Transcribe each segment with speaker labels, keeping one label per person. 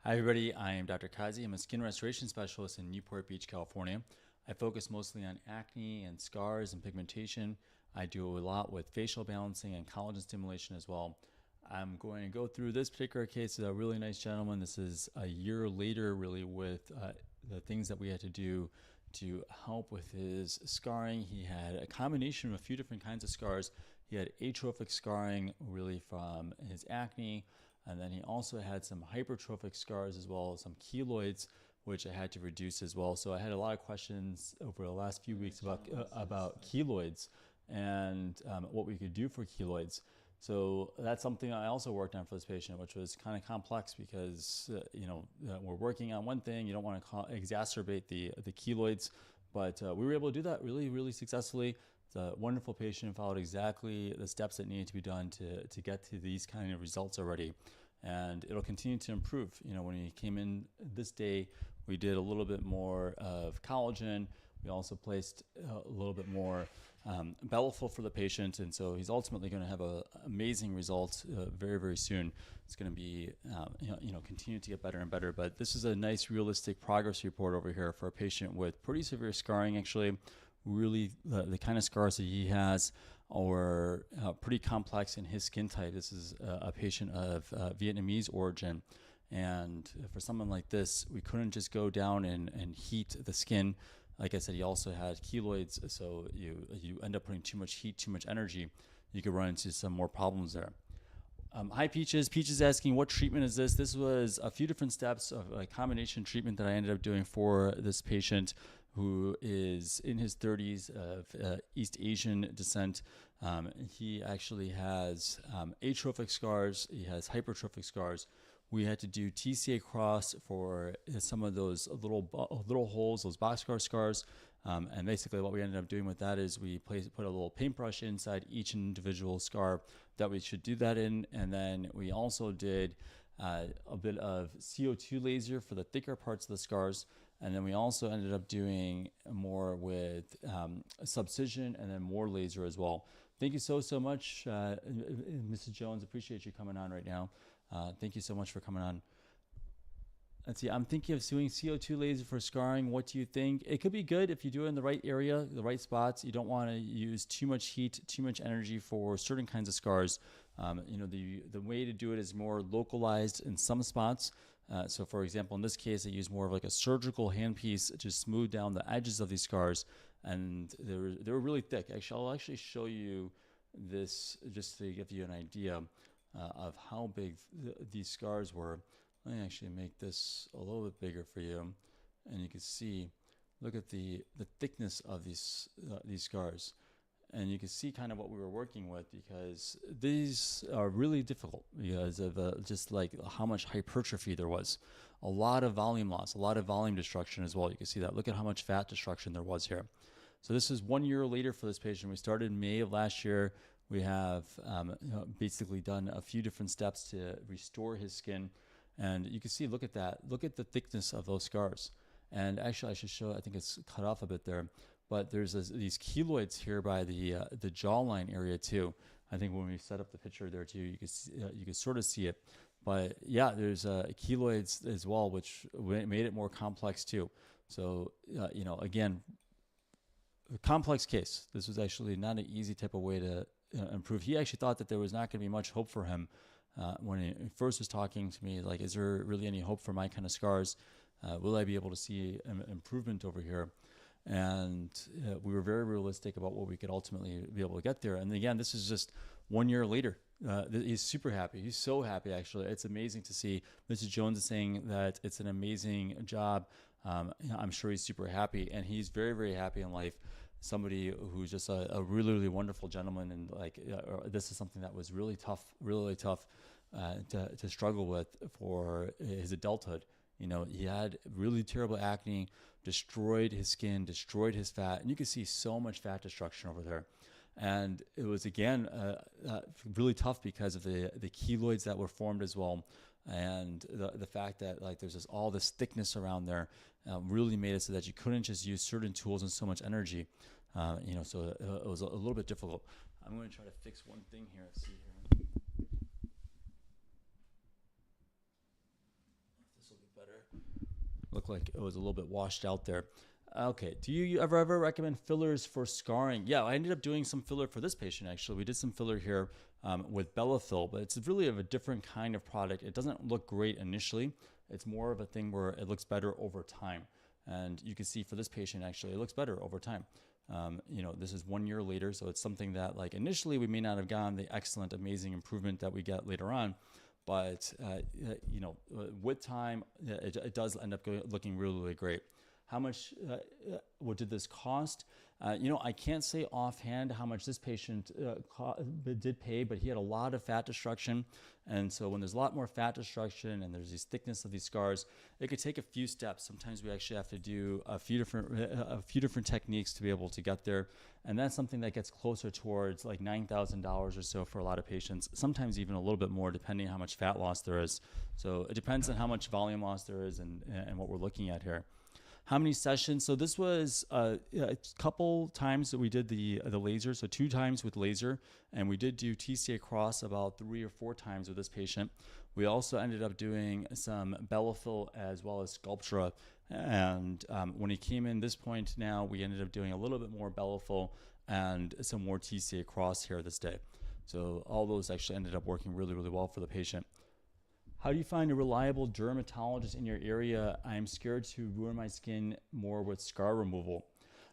Speaker 1: Hi everybody, I am Dr. Qazi. I'm a skin restoration specialist in Newport Beach, California. I focus mostly on acne and scars and pigmentation. I do a lot with facial balancing and collagen stimulation as well. I'm going to go through this particular case of a really nice gentleman. This is a year later really with the things that we had to do to help with his scarring. He had a combination of a few different kinds of scars. He had atrophic scarring really from his acne, and then he also had some hypertrophic scars as well as some keloids, which I had to reduce as well. So I had a lot of questions over the last few weeks about keloids and what we could do for keloids. So that's something I also worked on for this patient, which was kind of complex because we're working on one thing. You don't want to exacerbate the keloids, but we were able to do that really successfully. It's a wonderful patient, followed exactly the steps that needed to be done to get to these kind of results already. And it'll continue to improve. You know, when he came in this day, we did a little bit more of collagen. We also placed a little bit more Bellafill for the patient, and so he's ultimately going to have amazing results very soon. It's going to be continue to get better and better. But this is a nice realistic progress report over here for a patient with pretty severe scarring. Actually, really the kind of scars that he has are pretty complex in his skin type. This is a patient of Vietnamese origin, and for someone like this, we couldn't just go down and heat the skin. Like I said, he also had keloids, so you end up putting too much heat, too much energy. You could run into some more problems there. Hi, Peaches. Peaches asking, what treatment is this? This was a few different steps of a combination treatment that I ended up doing for this patient who is in his 30s of East Asian descent. He actually has atrophic scars. He has hypertrophic scars. We had to do TCA Cross for some of those little holes, those boxcar scars. And basically what we ended up doing with that is we put a little paintbrush inside each individual scar that we should do that in. And then we also did a bit of CO2 laser for the thicker parts of the scars. And then we also ended up doing more with Subcision and then more laser as well. Thank you so much, Mrs. Jones. Appreciate you coming on right now. Thank you so much for coming on. Let's see, I'm thinking of doing CO2 laser for scarring. What do you think? It could be good if you do it in the right area, the right spots. You don't want to use too much heat, too much energy for certain kinds of scars. The way to do it is more localized in some spots. So for example, in this case, I use more of like a surgical handpiece to smooth down the edges of these scars. And they were really thick. Actually, I'll actually show you this just to give you an idea of how big these scars were. Let me actually make this a little bit bigger for you, and you can see, look at the thickness of these scars, and you can see kind of what we were working with, because these are really difficult because of just like how much hypertrophy there was. A lot of volume loss, a lot of volume destruction as well. You can see that. Look at how much fat destruction there was here. So this is 1 year later for this patient. We started in May of last year. We have basically done a few different steps to restore his skin. And you can see, look at that. Look at the thickness of those scars. And actually, I should show, I think it's cut off a bit there. But there's these keloids here by the jawline area too. I think when we set up the picture there too, you can sort of see it. But yeah, there's keloids as well, which made it more complex too. So, again, a complex case. This was actually not an easy type of way to improve. He actually thought that there was not going to be much hope for him when he first was talking to me. Like, is there really any hope for my kind of scars? Will I be able to see an improvement over here? And we were very realistic about what we could ultimately be able to get there. And again, this is just 1 year later. He's super happy. He's so happy, actually. It's amazing to see. Mrs. Jones is saying that it's an amazing job. I'm sure he's super happy, and he's very happy in life. Somebody who's just a really wonderful gentleman, and like this is something that was really tough to struggle with for his adulthood. He had really terrible acne, destroyed his skin, destroyed his fat, and you can see so much fat destruction over there. And it was, again, really tough because of the keloids that were formed as well. And the fact that like there's all this thickness around there really made it so that you couldn't just use certain tools and so much energy. So it was a little bit difficult. I'm going to try to fix one thing here. Let's see here. This will be better. Looked like it was a little bit washed out there. Okay, do you ever recommend fillers for scarring? Yeah, I ended up doing some filler for this patient actually. We did some filler here with Bellafill, but it's really of a different kind of product. It doesn't look great initially. It's more of a thing where it looks better over time. And you can see for this patient actually, it looks better over time. You know, this is 1 year later, so it's something that like initially we may not have gotten the excellent, amazing improvement that we get later on. But, you know, with time, it does end up looking really, really great. How much, what did this cost? You know, I can't say offhand how much this patient did pay, but he had a lot of fat destruction. And so when there's a lot more fat destruction and there's this thickness of these scars, it could take a few steps. Sometimes we actually have to do a few different techniques to be able to get there. And that's something that gets closer towards like $9,000 or so for a lot of patients, sometimes even a little bit more depending on how much fat loss there is. So it depends on how much volume loss there is and what we're looking at here. How many sessions? So this was a couple times that we did the laser, so 2 times with laser, and we did do TCA Cross about 3 or 4 times with this patient. We also ended up doing some Bellafill as well as Sculptura, and when he came in this point now, we ended up doing a little bit more Bellafill and some more TCA Cross here this day. So all those actually ended up working really, really well for the patient. How do you find a reliable dermatologist in your area? I'm scared to ruin my skin more with scar removal.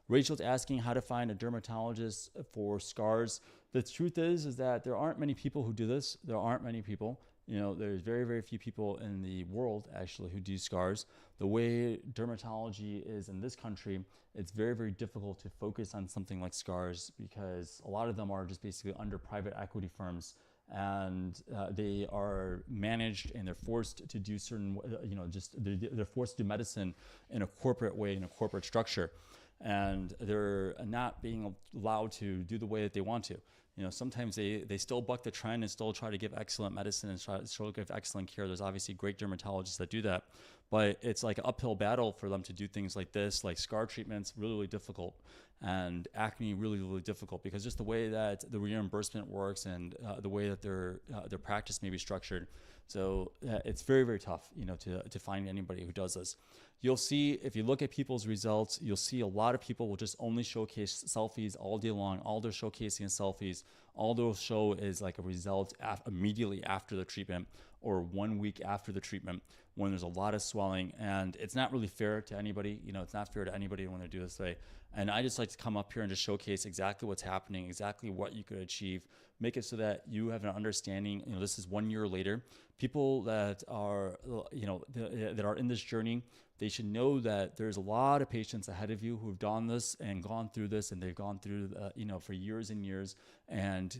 Speaker 1: Rachel's asking how to find a dermatologist for scars. The truth is that there aren't many people who do this. There aren't many people. You know, there's very, very few people in the world actually who do scars. The way dermatology is in this country, it's very, very difficult to focus on something like scars because a lot of them are just basically under private equity firms. And they are managed and they're forced to do certain, you know, just they're forced to do medicine in a corporate way, in a corporate structure. And they're not being allowed to do the way that they want to. You know, sometimes they still buck the trend and still try to give excellent medicine and try to give excellent care. There's obviously great dermatologists that do that, but it's like an uphill battle for them to do things like this, like scar treatments, really, really difficult. And acne, really, really difficult because just the way that the reimbursement works and the way that their practice may be structured. So it's very, very tough, you know, to find anybody who does this. You'll see, if you look at people's results, you'll see a lot of people will just only showcase selfies all day long. All they're showcasing is selfies. All they'll show is like a result immediately after the treatment or 1 week after the treatment when there's a lot of swelling. And it's not really fair to anybody. You know, it's not fair to anybody when they do this way. And I just like to come up here and just showcase exactly what's happening, exactly what you could achieve, make it so that you have an understanding. You know, this is 1 year later. People that are, you know, that are in this journey, they should know that there's a lot of patients ahead of you who've done this and gone through this, and they've gone through, you know, for years and years, and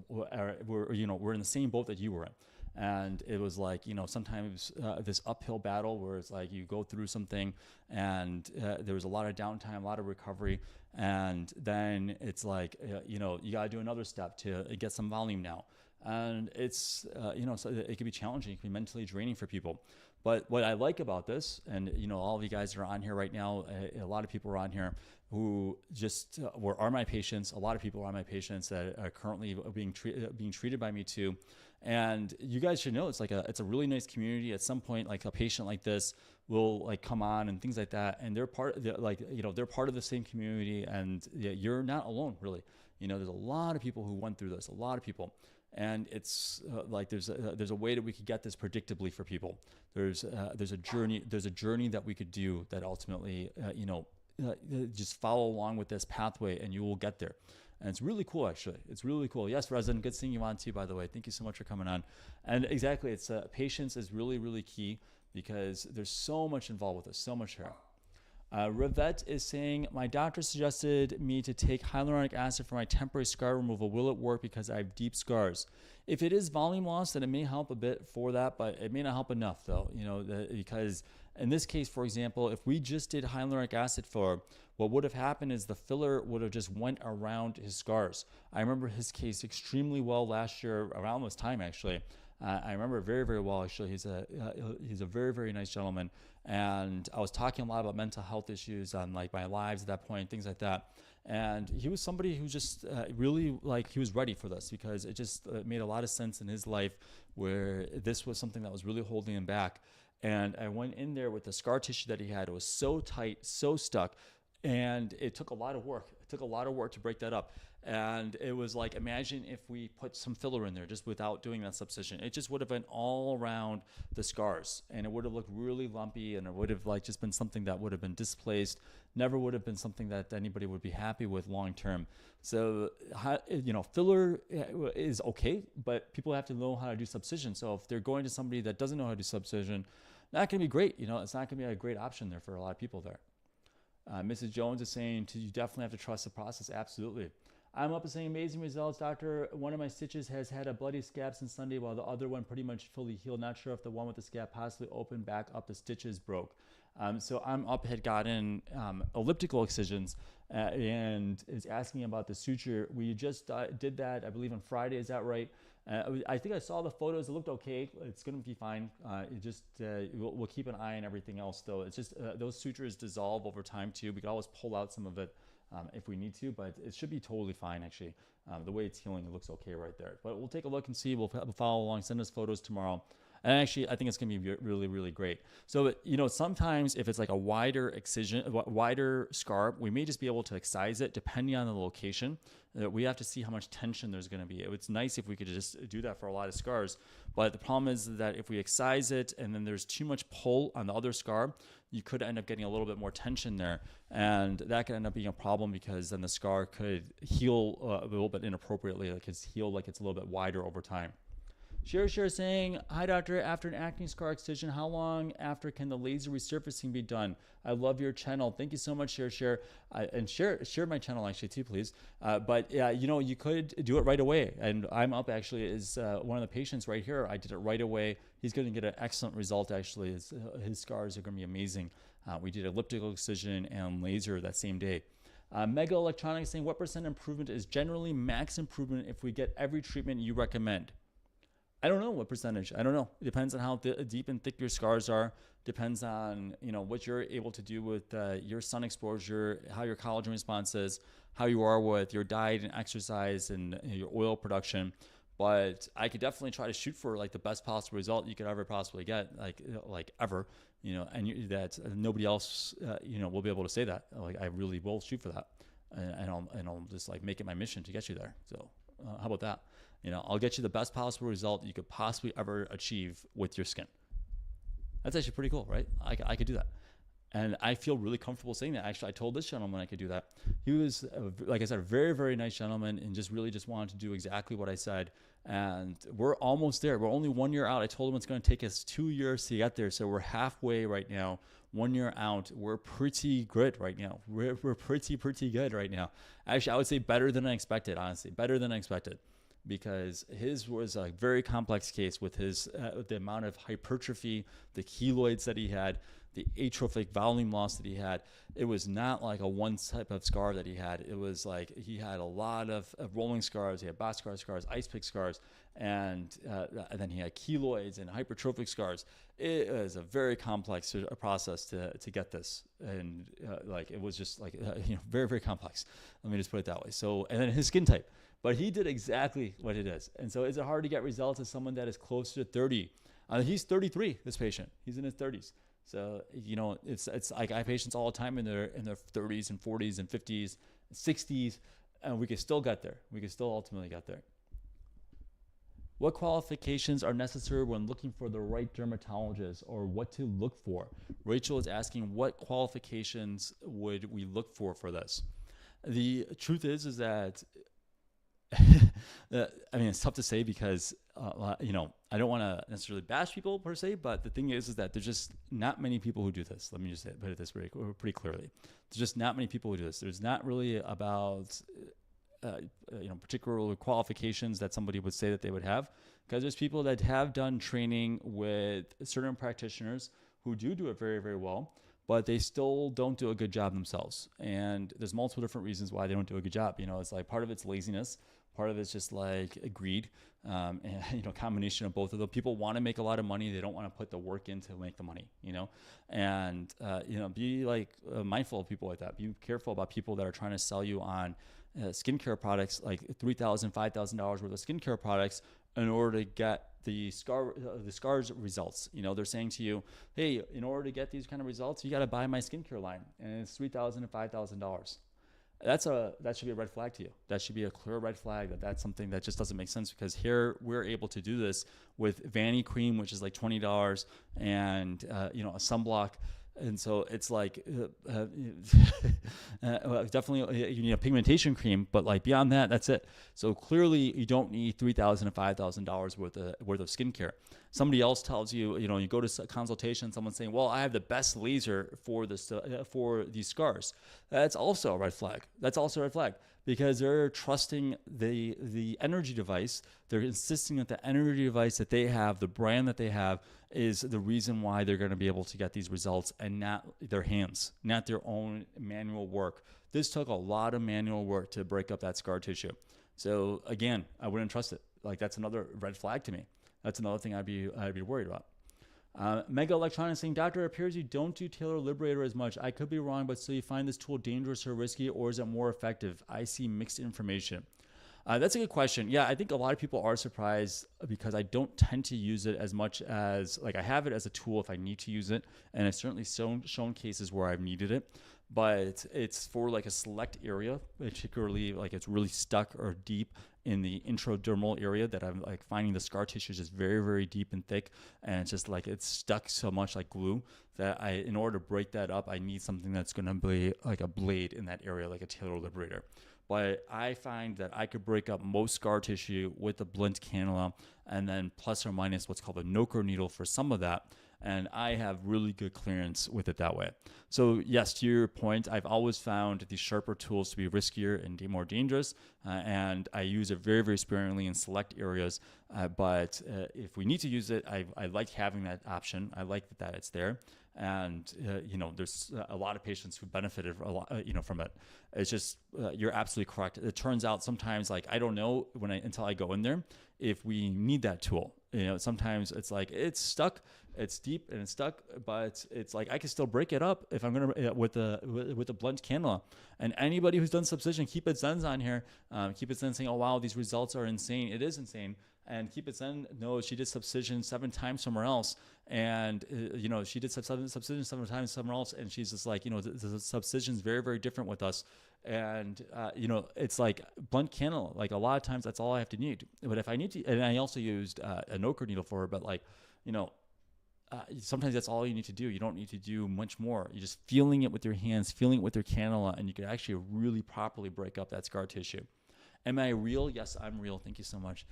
Speaker 1: we're in the same boat that you were in. And it was like, you know, sometimes this uphill battle where it's like you go through something and there was a lot of downtime, a lot of recovery. And then it's like, you know, you got to do another step to get some volume now. And it's, you know, so it can be challenging, it can be mentally draining for people. But what I like about this, and, you know, all of you guys that are on here right now, a lot of people are on here who just are my patients. A lot of people are my patients that are currently being treated by me too. And you guys should know it's a really nice community. At some point, like a patient like this will like come on and things like that, and they're part of they're part of the same community, and you're not alone really. You know, there's a lot of people who went through this, a lot of people. And it's like there's a way that we could get this predictably for people. There's a journey that we could do that ultimately just follow along with this pathway and you will get there. And it's really cool, actually. It's really cool. Yes, Rezan, good seeing you on too, by the way. Thank you so much for coming on. And exactly, it's patience is really, really key because there's so much involved with this, so much here. Rivette is saying, my doctor suggested me to take hyaluronic acid for my temporary scar removal. Will it work because I have deep scars? If it is volume loss, then it may help a bit for that, but it may not help enough though, you know, because in this case, for example, if we just did hyaluronic acid for, what would have happened is the filler would have just went around his scars. I remember his case extremely well last year around this time, actually. I remember very, very well, actually. He's a very, very nice gentleman. And I was talking a lot about mental health issues on like my lives at that point, things like that. And he was somebody who just really like, he was ready for this because it just made a lot of sense in his life where this was something that was really holding him back. And I went in there with the scar tissue that he had. It was so tight, so stuck. And it took a lot of work. It took a lot of work to break that up. And it was like, imagine if we put some filler in there just without doing that subcision. It just would have been all around the scars, and it would have looked really lumpy, and it would have like just been something that would have been displaced. Never would have been something that anybody would be happy with long term. So, filler is okay, but people have to know how to do subcision. So if they're going to somebody that doesn't know how to do subcision, not going to be great. It's not going to be a great option there for a lot of people there. Mrs. Jones is saying, you definitely have to trust the process. Absolutely. I'm up and saying, amazing results, doctor. One of my stitches has had a bloody scab since Sunday, while the other one pretty much fully healed. Not sure if the one with the scab possibly opened back up. The stitches broke. So I'm up, had gotten elliptical excisions and is asking about the suture. We just did that, I believe, on Friday. Is that right? I think I saw the photos. It looked okay. It's going to be fine. We'll keep an eye on everything else, though. It's just those sutures dissolve over time, too. We can always pull out some of it if we need to, but it should be totally fine, actually. The way it's healing, it looks okay right there. But we'll take a look and see. We'll follow along. Send us photos tomorrow. And actually, I think it's going to be really, really great. So, sometimes if it's like a wider excision, wider scar, we may just be able to excise it depending on the location. We have to see how much tension there's going to be. It's nice if we could just do that for a lot of scars. But the problem is that if we excise it and then there's too much pull on the other scar, you could end up getting a little bit more tension there. And that could end up being a problem because then the scar could heal a little bit inappropriately. Like it's healed like it's a little bit wider over time. Share saying, hi doctor, after an acne scar excision, how long after can the laser resurfacing be done? I love your channel. Thank you so much, share. And share my channel actually too, please. But yeah, you could do it right away. And I'm up actually is one of the patients right here. I did it right away. He's going to get an excellent result actually. His scars are going to be amazing. We did elliptical excision and laser that same day. Mega Electronics saying, what % improvement is generally max improvement if we get every treatment you recommend? I don't know what percentage. I don't know. It depends on how deep and thick your scars are. Depends on what you're able to do with your sun exposure, how your collagen response is, how you are with your diet and exercise and your oil production. But I could definitely try to shoot for like the best possible result you could ever possibly get, like ever, and that nobody else, will be able to say that. Like I really will shoot for that, and I'll just like make it my mission to get you there. So how about that? I'll get you the best possible result you could possibly ever achieve with your skin. That's actually pretty cool, right? I could do that. And I feel really comfortable saying that. Actually, I told this gentleman I could do that. He was, like I said, a very, very nice gentleman and just wanted to do exactly what I said. And we're almost there. We're only 1 year out. I told him it's going to take us 2 years to get there. So we're halfway right now. 1 year out. We're pretty good right now. We're pretty good right now. Actually, I would say better than I expected, honestly. Better than I expected. Because his was a very complex case with the amount of hypertrophy, the keloids that he had, the atrophic volume loss that he had. It was not like a one type of scar that he had. It was like he had a lot of rolling scars. He had boxcar scars, ice pick scars, and then he had keloids and hypertrophic scars. It was a very complex process to get this, and it was just very, very complex. Let me just put it that way. So, and then his skin type. But he did exactly what it is. And so is it hard to get results as someone that is closer to 30? He's 33, this patient. He's in his 30s. So, it's like I have patients all the time in their 30s and 40s and 50s, 60s, and we can still get there. We can still ultimately get there. What qualifications are necessary when looking for the right dermatologist, or what to look for? Rachel is asking, what qualifications would we look for this? The truth is that it's tough to say because, I don't want to necessarily bash people per se, but the thing is that there's just not many people who do this. Let me just put it this pretty clearly. There's just not many people who do this. There's not really about, particular qualifications that somebody would say that they would have, because there's people that have done training with certain practitioners who do it very, very well, but they still don't do a good job themselves. And there's multiple different reasons why they don't do a good job. It's like part of it's laziness. Part of it's just like greed, and combination of both of them. People want to make a lot of money. They don't want to put the work in to make the money, and be mindful of people like that. Be careful about people that are trying to sell you on skincare products, like $3,000, $5,000 worth of skincare products in order to get the scars results. You know, they're saying to you, hey, in order to get these kind of results, you got to buy my skincare line, and it's $3,000 to $5,000. That should be a red flag to you. That should be a clear red flag that's something that just doesn't make sense, because here we're able to do this with Vanny cream, which is like $20, and you know, a sunblock. And so it's like definitely you need a pigmentation cream, but like beyond that, that's it. So clearly you don't need $3,000 to $5,000 worth of skincare. Somebody else tells you, you know, you go to consultation, someone's saying, well, I have the best laser for this for these scars. That's also a red flag. That's also a red flag, because they're trusting the energy device. They're insisting that the energy device that they have, the brand that they have, is the reason why they're going to be able to get these results, and not their hands, not their own manual work. This took a lot of manual work to break up that scar tissue. So again, I wouldn't trust it. Like, that's another red flag to me. That's another thing I'd be worried about. Mega Electronics saying, Doctor, it appears you don't do Tailor Liberator as much. I could be wrong, but so you find this tool dangerous or risky, or is it more effective? I see mixed information. That's a good question. Yeah, I think a lot of people are surprised, because I don't tend to use it as much as, like, I have it as a tool if I need to use it, and I've certainly shown cases where I've needed it, but it's for like a select area, particularly like it's really stuck or deep in the intradermal area that I'm like finding the scar tissue is just very, very deep and thick, and it's just like it's stuck so much like glue that in order to break that up, I need something that's going to be like a blade in that area, like a Tailor Liberator. But I find that I could break up most scar tissue with a blunt cannula, and then plus or minus what's called a Noker needle for some of that. And I have really good clearance with it that way. So yes, to your point, I've always found these sharper tools to be riskier and more dangerous. And I use it very, very sparingly in select areas. But if we need to use it, I like having that option. I like that it's there. And, you know, there's a lot of patients who benefited a lot, you know, from it. It's just, you're absolutely correct. It turns out sometimes, like, I don't know until I go in there if we need that tool. You know, sometimes it's like, it's stuck, it's deep and it's stuck, but it's like, I can still break it up if I'm going to, with a blunt cannula. And anybody who's done Subcision, Keep It Zen's on here. Keep It Zen saying, oh, wow, these results are insane. It is insane. And Keep It Zen knows she did Subcision 7 times somewhere else. And, you know, she did Subcision 7 times somewhere else. And she's just like, you know, the Subcision is very, very different with us. And, you know, it's like blunt cannula. Like, a lot of times that's all I have to need. But if I need to, and I also used a Noker needle for her, but like, you know, sometimes that's all you need to do. You don't need to do much more. You're just feeling it with your hands, feeling it with your cannula, and you can actually really properly break up that scar tissue. Am I real? Yes, I'm real. Thank you so much.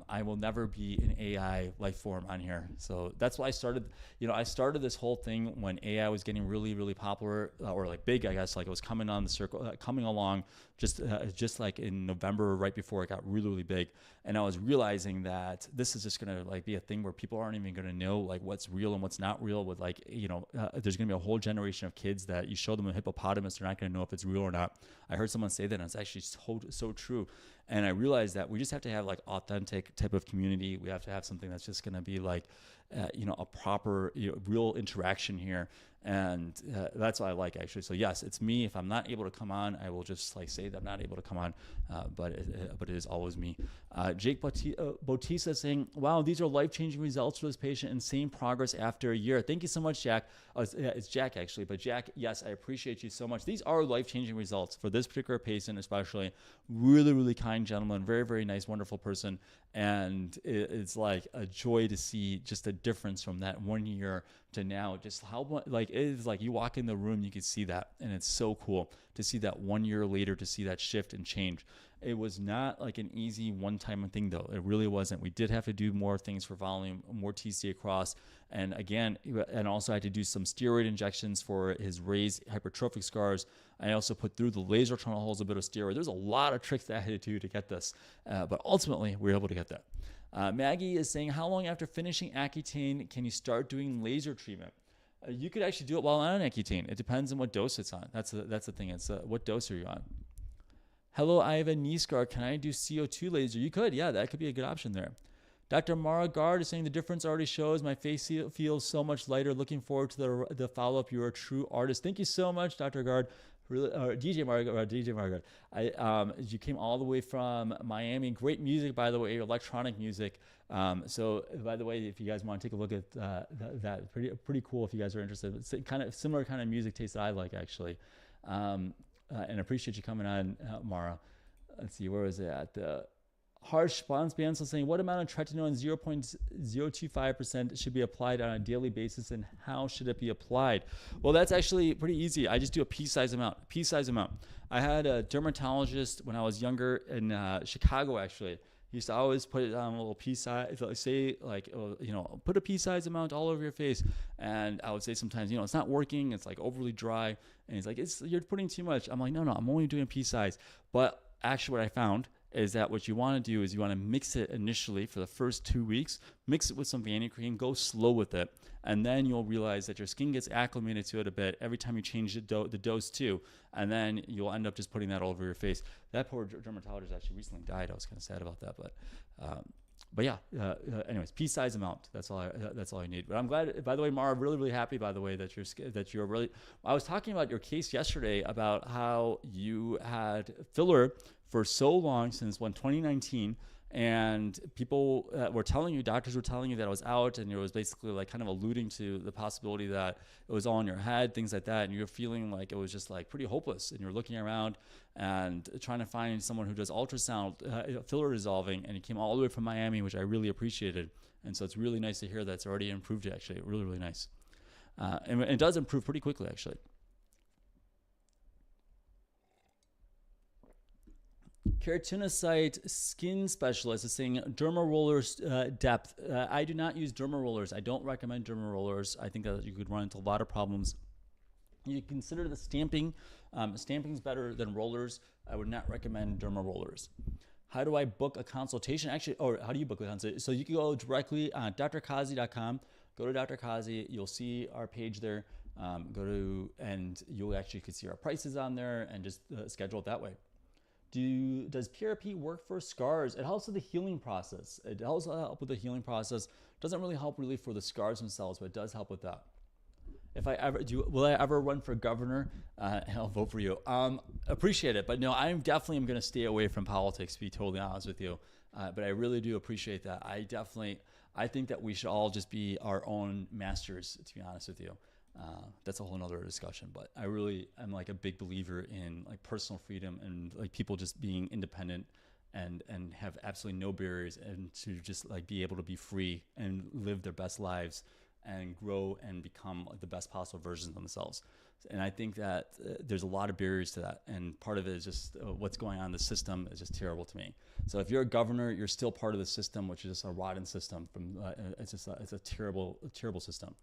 Speaker 1: I will never be an AI life form on here. So that's why I started, you know, I started this whole thing when AI was getting really, really popular, or like big, I guess, like it was coming on the circle, coming along just like in November, right before it got really, really big. And I was realizing that this is just going to like be a thing where people aren't even going to know like what's real and what's not real with, like, you know, there's going to be a whole generation of kids that you show them a hippopotamus, they're not going to know if it's real or not. I heard someone say that, and it's actually so true. And I realized that we just have to have like authentic type of community. We have to have something that's just going to be like, you know, a proper, you know, real interaction here. And that's what I like, actually. So yes, it's me. If I'm not able to come on, I will just like say that I'm not able to come on, but it is always me. Jake Bautista saying, wow, these are life-changing results for this patient. Insane progress after a year. Thank you so much, Jack. It's Jack, actually. But Jack, yes, I appreciate you so much. These are life-changing results for this particular patient, especially. Really, really kind gentleman. Very, very nice, wonderful person. And it's like a joy to see just a difference from that 1 year to now. Just how, like, it is like you walk in the room, you can see that. And it's so cool to see that 1 year later, to see that shift and change. It was not like an easy one-time thing, though. It really wasn't. We did have to do more things for volume, more TCA Cross. And again, and also I had to do some steroid injections for his raised hypertrophic scars. I also put through the laser tunnel holes a bit of steroid. There's a lot of tricks that I had to do to get this. But ultimately, we were able to get that. Maggie is saying, how long after finishing Accutane can you start doing laser treatment? You could actually do it while on Accutane. It depends on what dose it's on. That's the thing. It's what dose are you on? Hello, I have a knee scar. Can I do CO2 laser? You could. Yeah, that could be a good option there. Dr. Mara Gard is saying the difference already shows. My face feels so much lighter. Looking forward to the follow-up. You're a true artist. Thank you so much, Dr. Gard. really, or DJ Margaret. You came all the way from Miami. Great music, by the way, electronic music. So, by the way, if you guys want to take a look at that, pretty cool. If you guys are interested, it's kind of similar kind of music taste that I like actually, and appreciate you coming on, Mara. Let's see, where was it at? Harsh Spawns Band so saying, what amount of tretinoin 0.025% should be applied on a daily basis, and how should it be applied? Well, that's actually pretty easy. I just do a pea-size amount. I had a dermatologist when I was younger in Chicago, actually. He used to always put it on a little pea size, say like, put a pea size amount all over your face. And I would say sometimes, it's not working. It's like overly dry. And he's like, you're putting too much. I'm like, no, I'm only doing a pea size. But actually what I found is that what you want to do is you want to mix it initially for the first 2 weeks, mix it with some Vanicream, go slow with it, and then you'll realize that your skin gets acclimated to it a bit every time you change the dose too, and then you'll end up just putting that all over your face. That poor dermatologist actually recently died. I was kind of sad about that, but yeah. Anyways, pea size amount. That's all I need. But I'm glad. By the way, Mara, really happy. By the way, that you're really. I was talking about your case yesterday about how you had filler for so long, since 2019, and people were telling you, doctors were telling you that it was out, and it was basically like kind of alluding to the possibility that it was all in your head, things like that, and you're feeling like it was just like pretty hopeless, and you're looking around and trying to find someone who does ultrasound filler dissolving, and it came all the way from Miami, which I really appreciated. And so it's really nice to hear that it's already improved, actually. Really nice. And it does improve pretty quickly, actually. Keratinocyte skin specialist is saying derma rollers depth. I do not use derma rollers. I don't recommend derma rollers. I think that you could run into a lot of problems. You consider the stamping. Stamping is better than rollers. I would not recommend derma rollers. How do I book a consultation? Actually, or how do you book a consultation? So you can go directly on drqazi.com. Go to Dr. Qazi. You'll see our page there. And you'll actually could see our prices on there and just schedule it that way. Does PRP work for scars? It helps with the healing process. It helps help with the healing process. Doesn't really help for the scars themselves, but it does help with that. Will I ever run for governor? I'll vote for you. Appreciate it, but no, I definitely am going to stay away from politics, to be totally honest with you. But I really do appreciate that. I think that we should all just be our own masters, to be honest with you. That's a whole nother discussion, but I really am like a big believer in like personal freedom and like people just being independent and have absolutely no barriers, and to just like be able to be free and live their best lives and grow and become like the best possible versions of themselves. And I think that there's a lot of barriers to that, and part of it is just what's going on in the system is just terrible to me. So if you're a governor, you're still part of the system, which is just a rotten system. It's a terrible system.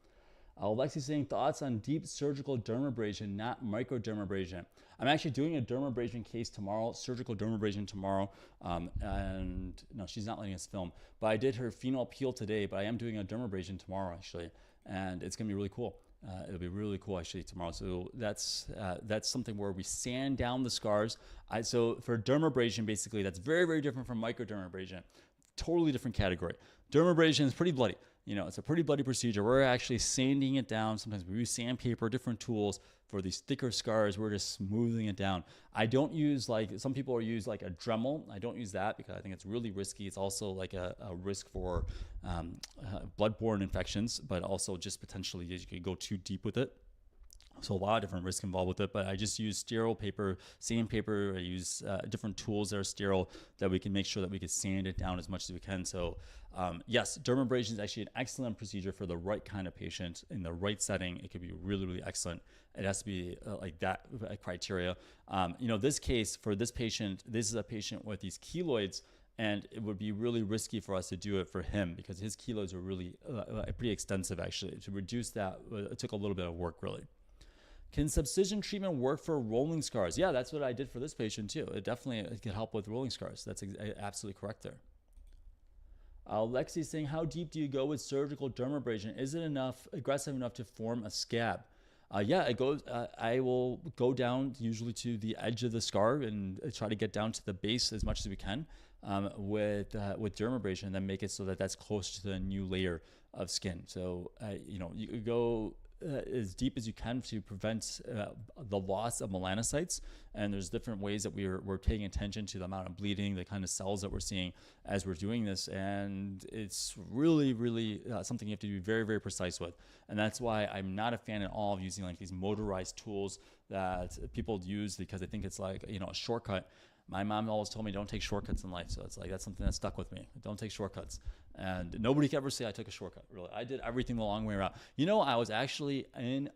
Speaker 1: Alexi saying, thoughts on deep surgical dermabrasion, not microdermabrasion. I'm actually doing a dermabrasion case tomorrow, surgical dermabrasion tomorrow. And no, she's not letting us film. But I did her phenol peel today, but I am doing a dermabrasion tomorrow, actually. And it's going to be really cool. It'll be really cool, actually, tomorrow. So that's something where we sand down the scars. So for dermabrasion, basically, that's very different from microdermabrasion. Totally different category. Dermabrasion is pretty bloody. It's a pretty bloody procedure. We're actually sanding it down. Sometimes we use sandpaper, different tools. For these thicker scars, we're just smoothing it down. I don't use some people use like a Dremel. I don't use that because I think it's really risky. It's also like a risk for bloodborne infections, but also just potentially you could go too deep with it. So a lot of different risks involved with it, but I just use sterile paper, sandpaper. I use different tools that are sterile that we can make sure that we can sand it down as much as we can. So yes, dermabrasion is actually an excellent procedure for the right kind of patient in the right setting. It could be really excellent. It has to be like that criteria. This case for this patient, this is a patient with these keloids, and it would be really risky for us to do it for him because his keloids are really pretty extensive, actually. To reduce that, it took a little bit of work, really. Can subcision treatment work for rolling scars? Yeah, that's what I did for this patient too. It can help with rolling scars. That's absolutely correct there. Lexi's saying, how deep do you go with surgical dermabrasion? Is it aggressive enough to form a scab? Yeah, it goes. I will go down usually to the edge of the scar and try to get down to the base as much as we can with dermabrasion, and then make it so that that's close to the new layer of skin. So you go as deep as you can to prevent the loss of melanocytes. And there's different ways that we're paying attention to the amount of bleeding, the kind of cells that we're seeing as we're doing this. And it's really, really something you have to be very, very precise with. And that's why I'm not a fan at all of using like these motorized tools that people use because they think it's like, you know, a shortcut. My mom always told me don't take shortcuts in life. So it's like, that's something that stuck with me. Don't take shortcuts. And nobody can ever say I took a shortcut, really. I did everything the long way around. You know, I was actually in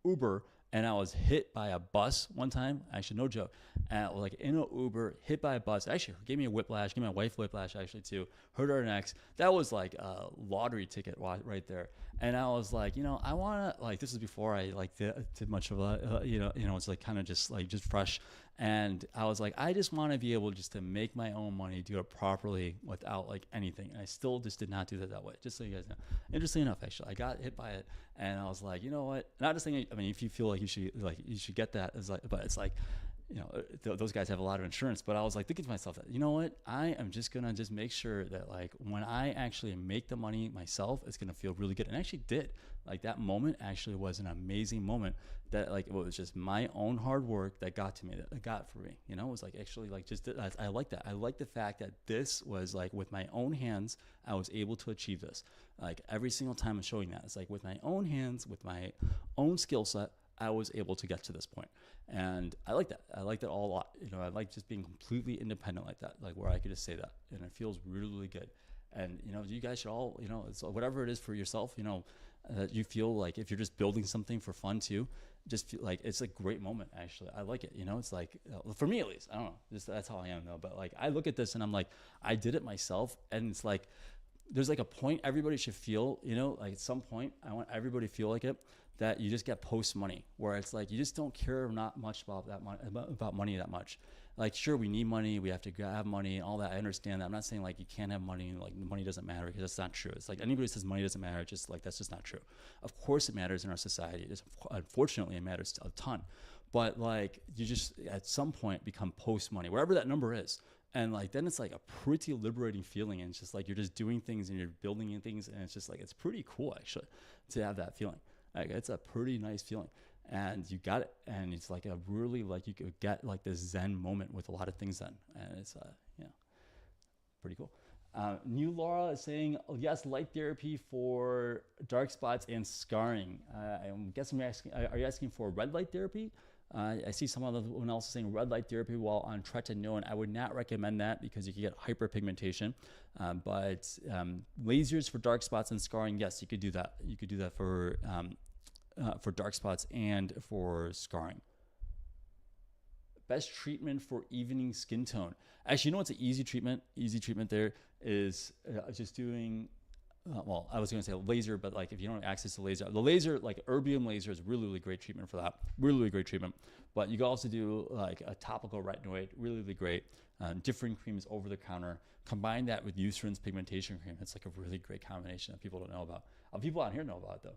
Speaker 1: Uber and I was hit by a bus one time. Actually, no joke. And I was like in an Uber, hit by a bus. Actually, gave me a whiplash, gave my wife whiplash actually too. Hurt our necks. That was like a lottery ticket right there. And I was like, you know, I want to, like, this is before I like did much of a, you know, it's like kind of just fresh. And I was like, I just want to be able just to make my own money, do it properly without like anything. And I still just did not do that way, just so you guys know. Interesting enough, actually, I got hit by it and I was like, you know what? Not just saying, I mean, if you feel like you should get that, it's like, but it's like, you know, those guys have a lot of insurance, but I was like thinking to myself that, you know what, I am just going to just make sure that like when I actually make the money myself, it's going to feel really good. And I actually did. Like that moment actually was an amazing moment that like, it was just my own hard work that got to me, that got for me, you know, it was like actually like just, I like that. I like the fact that this was like with my own hands, I was able to achieve this. Like every single time I'm showing that, it's like with my own hands, with my own skill set, I was able to get to this point. And I like that. I like that all a lot. You know, I like just being completely independent like that, like where I could just say that. And it feels really, really good. And, you know, you guys should all, you know, it's whatever it is for yourself, you know, you feel like if you're just building something for fun too, just feel like it's a great moment. Actually, I like it. You know, it's like, for me at least, I don't know, just that's how I am though. But like, I look at this and I'm like, I did it myself. And it's like, there's like a point everybody should feel, you know, like at some point, I want everybody to feel like it, that you just get post money, where it's like, you just don't care not much about that money, about money that much. Like, sure, we need money, we have to have money and all that. I understand that. I'm not saying like you can't have money, like money doesn't matter, because that's not true. It's like anybody says money doesn't matter, just like, that's just not true. Of course it matters in our society. Unfortunately, it matters a ton. But like, you just at some point become post money, wherever that number is. And like, then it's like a pretty liberating feeling. And it's just like, you're just doing things and you're building things. And it's just like, it's pretty cool actually to have that feeling. Like, it's a pretty nice feeling, and you got it. And it's like a really, like, you could get like this Zen moment with a lot of things then. And it's, yeah, pretty cool. New Laura is saying, oh, yes, light therapy for dark spots and scarring. I'm guessing are you asking for red light therapy? I see someone else saying red light therapy while on Tretinoin. I would not recommend that because you can get hyperpigmentation. But lasers for dark spots and scarring, yes, you could do that. You could do that for dark spots and for scarring. Best treatment for evening skin tone. Actually, you know what's an easy treatment? Easy treatment there is just doing, well, I was going to say laser, but like if you don't have access to laser, the laser, like erbium laser is really, really great treatment for that. Really, really great treatment. But you can also do like a topical retinoid, really, really great. Different creams over the counter. Combine that with Eucerin's pigmentation cream. It's like a really great combination that people don't know about. People out here know about it though.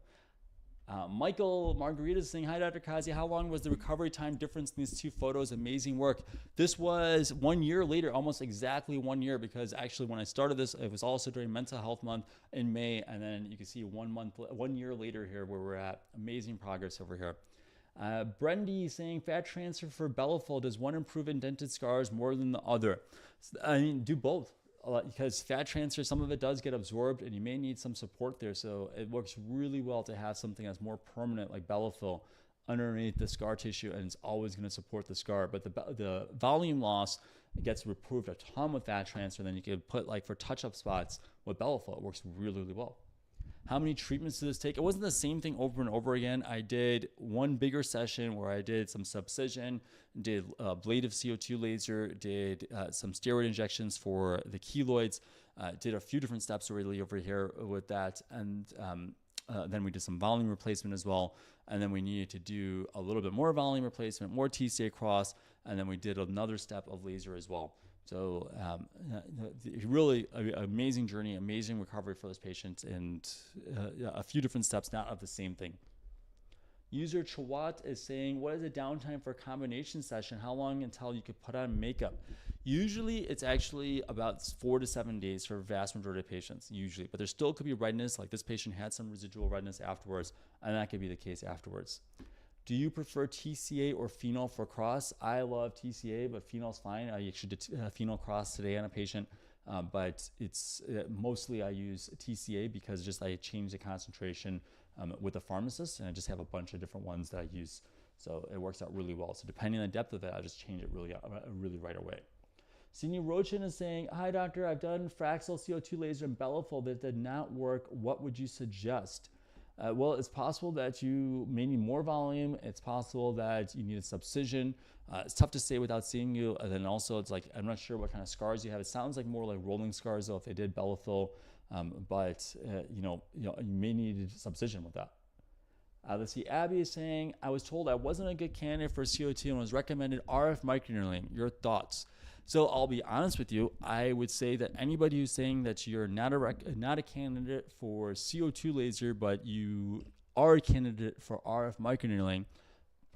Speaker 1: Michael Margarita is saying, hi, Dr. Qazi. How long was the recovery time difference in these two photos? Amazing work. This was 1 year later, almost exactly 1 year, because actually when I started this, it was also during Mental Health Month in May. And then you can see 1 year later here where we're at. Amazing progress over here. Brendy saying, fat transfer for Bellafill, does one improve indented scars more than the other? I mean, do both. Because fat transfer, some of it does get absorbed and you may need some support there. So it works really well to have something that's more permanent like Bellafill underneath the scar tissue, and it's always going to support the scar. But the volume loss, it gets improved a ton with fat transfer. Then you can put like for touch-up spots with Bellafill, it works really, really well. How many treatments did this take? It wasn't the same thing over and over again. I did one bigger session where I did some Subcision, did ablative CO2 laser, did some steroid injections for the keloids, did a few different steps really over here with that. And then we did some volume replacement as well. And then we needed to do a little bit more volume replacement, more TCA Cross, and then we did another step of laser as well. So really amazing journey, amazing recovery for this patient, and a few different steps, not of the same thing. User Chawat is saying, what is the downtime for a combination session? How long until you could put on makeup? Usually it's actually about 4 to 7 days for a vast majority of patients, usually, but there still could be redness. Like this patient had some residual redness afterwards, and that could be the case afterwards. Do you prefer TCA or phenol for cross? I love TCA, but phenol's fine. I actually did phenol cross today on a patient, but it's mostly I use TCA because just I change the concentration with the pharmacist, and I just have a bunch of different ones that I use. So it works out really well. So depending on the depth of it, I just change it really right away. Senior Rochin is saying, hi doctor, I've done Fraxel CO2 laser and Bellafill that did not work. What would you suggest? Well, it's possible that you may need more volume. It's possible that you need a subcision. It's tough to say without seeing you. And then also it's like, I'm not sure what kind of scars you have. It sounds like more like rolling scars though if they did Bellafill. But you may need subcision with that. Let's see, Abby is saying, I was told I wasn't a good candidate for CO2 and was recommended RF microneedling. Your thoughts? So I'll be honest with you. I would say that anybody who's saying that you're not a candidate for CO2 laser, but you are a candidate for RF microneedling,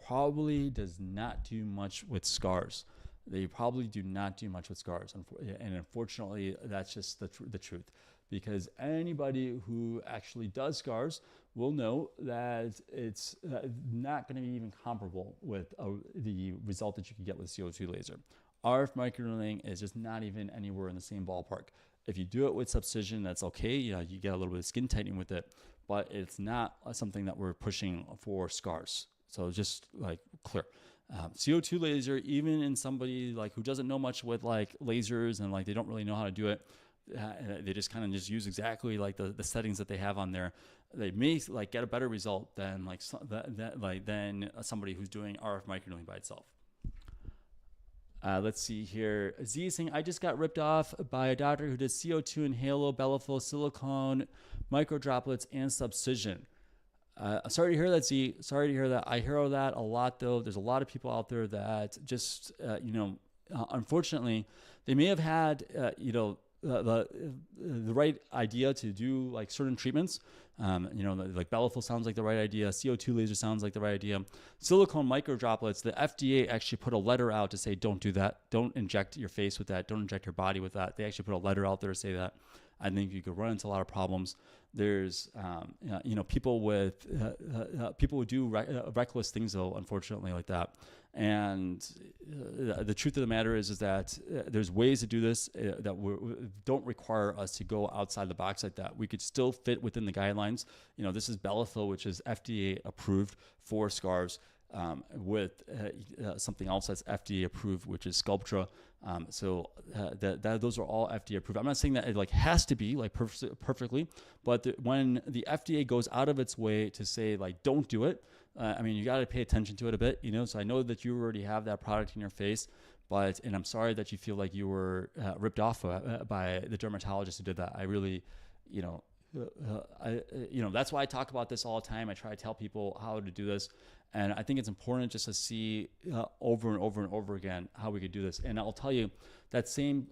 Speaker 1: probably does not do much with scars. They probably do not do much with scars. And unfortunately, that's just the truth. Because anybody who actually does scars will know that it's not going to be even comparable with the result that you can get with CO2 laser. RF microneedling is just not even anywhere in the same ballpark. If you do it with subcision, that's okay. You get a little bit of skin tightening with it, but it's not something that we're pushing for scars. So just like clear. CO2 laser, even in somebody like who doesn't know much with like lasers and like they don't really know how to do it, they just kind of just use exactly like the settings that they have on there. They may like get a better result than than somebody who's doing RF microneedling by itself. Let's see here. Z is saying, I just got ripped off by a doctor who did CO2 and halo, Bellafill, silicone, micro droplets, and subcision. Sorry to hear that, Z. Sorry to hear that. I hear that a lot, though. There's a lot of people out there that just, unfortunately, they may have had, the right idea to do like certain treatments. Like Bellafill sounds like the right idea. CO2 laser sounds like the right idea. Silicone micro droplets, the FDA actually put a letter out to say, don't do that. Don't inject your face with that. Don't inject your body with that. They actually put a letter out there to say that. I think you could run into a lot of problems. There's, people with people who do reckless things though, unfortunately, like that. And the truth of the matter is that there's ways to do this that don't require us to go outside the box like that. We could still fit within the guidelines. This is Bellafill, which is FDA approved for scars, with something else that's FDA approved, which is Sculptra. Those are all FDA approved. I'm not saying that it like has to be like perfectly, but when the FDA goes out of its way to say like don't do it, you got to pay attention to it a bit, So I know that you already have that product in your face, and I'm sorry that you feel like you were ripped off by the dermatologist who did that. I really, that's why I talk about this all the time. I try to tell people how to do this. And I think it's important just to see over and over and over again how we could do this. And I'll tell you that same,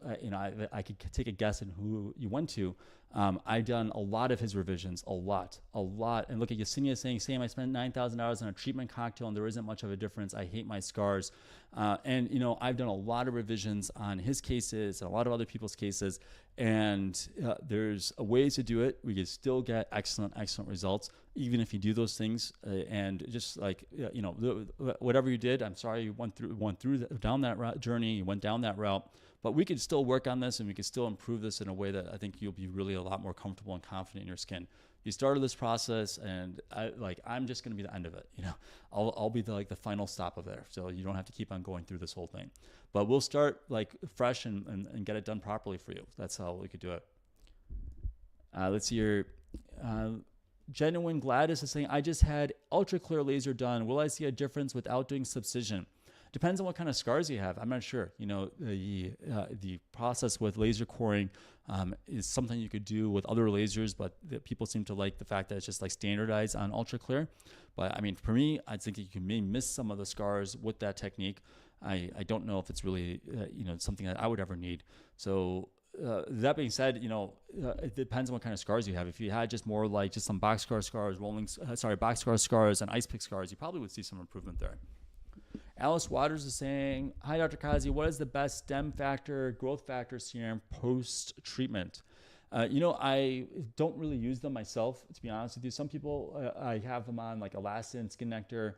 Speaker 1: I could take a guess on who you went to. I've done a lot of his revisions, a lot. And look at Yesenia saying, Sam, I spent $9,000 on a treatment cocktail and there isn't much of a difference. I hate my scars. I've done a lot of revisions on his cases and a lot of other people's cases. And there's ways to do it. We can still get excellent results, even if you do those things. And just like, whatever you did, I'm sorry you went down that journey, you went down that route. But we could still work on this and we could still improve this in a way that I think you'll be really a lot more comfortable and confident in your skin. You started this process and I'm just going to be the end of it. I'll be the final stop of there. So you don't have to keep on going through this whole thing, but we'll start like fresh and get it done properly for you. That's how we could do it. Let's see here. Genuine Gladys is saying, I just had ultra clear laser done. Will I see a difference without doing subcision? Depends on what kind of scars you have. I'm not sure. The process with laser coring is something you could do with other lasers, but people seem to like the fact that it's just like standardized on ultra clear. But for me, I think you may miss some of the scars with that technique. I don't know if it's really something that I would ever need. So that being said, it depends on what kind of scars you have. If you had just more like just some boxcar scars and ice pick scars, you probably would see some improvement there. Alice Waters is saying, hi, Dr. Qazi, what is the best stem factor, growth factor serum post-treatment? I don't really use them myself, to be honest with you. Some people, I have them on like elastin, skin nectar.